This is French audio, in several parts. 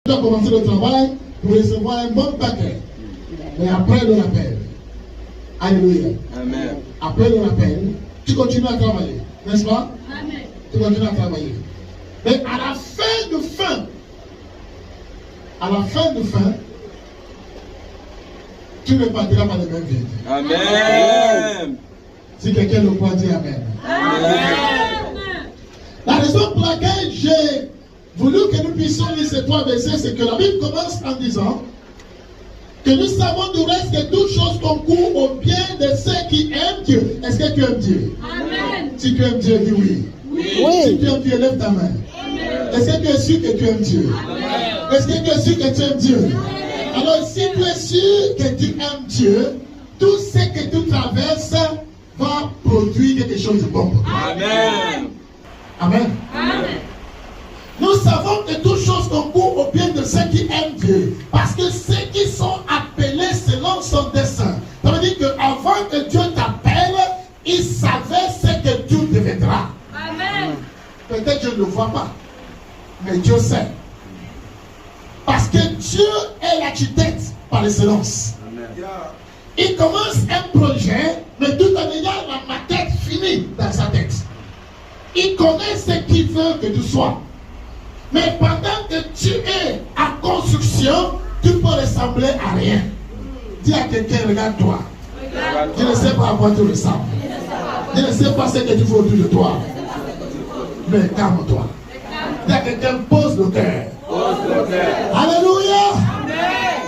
Tu as commencé le travail pour recevoir un bon paquet. Mais après le rappel, alléluia. Amen. Après le rappel, tu continues à travailler, n'est-ce pas? Amen. Tu continues à travailler. Mais à la fin de fin, tu ne partiras pas de même vie. Amen. Si quelqu'un le croit, dit Amen. Amen. La raison pour laquelle j'ai voulu que nous puissions lire ces trois versets, c'est que la Bible commence en disant que nous savons du reste que toutes choses concourent au bien de ceux qui aiment Dieu. Est-ce que tu aimes Dieu? Amen. Si tu aimes Dieu, dis oui. Oui. Si tu aimes Dieu, lève ta main. Amen. Est-ce que tu es sûr que tu aimes Dieu? Amen. Est-ce que tu es sûr que tu aimes Dieu? Alors, si tu es sûr que tu aimes Dieu, tout ce que tu traverses va produire quelque chose de bon. Amen. Amen. Amen. Nous savons que toutes choses concourent au bien de ceux qui aiment Dieu. Parce que ceux qui sont appelés selon son dessein. Ça veut dire qu'avant que Dieu t'appelle, il savait ce que tu deviendras. Amen. Peut-être que je ne le vois pas. Mais Dieu sait. Parce que Dieu est l'architecte par excellence. Il commence un projet, mais tout en ayant la maquette finie dans sa tête. Il connaît ce qu'il veut que tu sois. Mais pendant que tu es en construction, tu peux ressembler à rien. Dis à quelqu'un, regarde-toi. Je ne sais pas à quoi tu ressembles. Je ne sais pas ce que tu fais autour de toi. Mais calme-toi. Dis à quelqu'un, pose le cœur. Alléluia.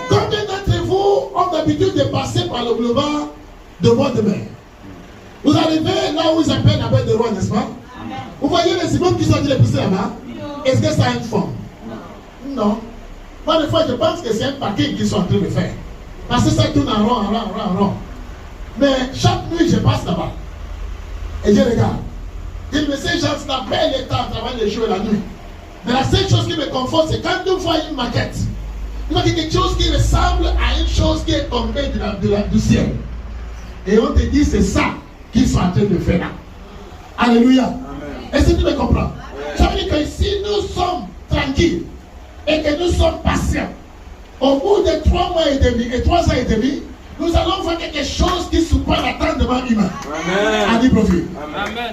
Combien d'entre vous ont l'habitude de passer par le boulevard de bord de mer? Vous arrivez là où ils appellent la baie de Roi, n'est-ce pas? Vous voyez les immeubles qui sont en train de pousser là-bas? Est-ce que ça a une forme? Non. Moi, des fois, je pense que c'est un parking qu'ils sont en train de faire. Parce que ça tourne en rond, en rond, en rond, en rond. Mais chaque nuit, je passe là-bas. Et je regarde. Je me sais, gens, la belle état à travers les jours et la nuit. Mais la seule chose qui me conforte, c'est quand tu vois une maquette. Tu vois quelque chose qui ressemble à une chose qui est tombée du ciel. Et on te dit, c'est ça qu'ils sont en train de faire là. Alléluia. Est-ce que tu me comprends? Ça veut dire que si nous sommes tranquilles et que nous sommes patients, au bout de 3 mois et demi et 3 ans et demi, nous allons voir quelque chose qui surprend l'attendement humain. Amen. À profit. Amen.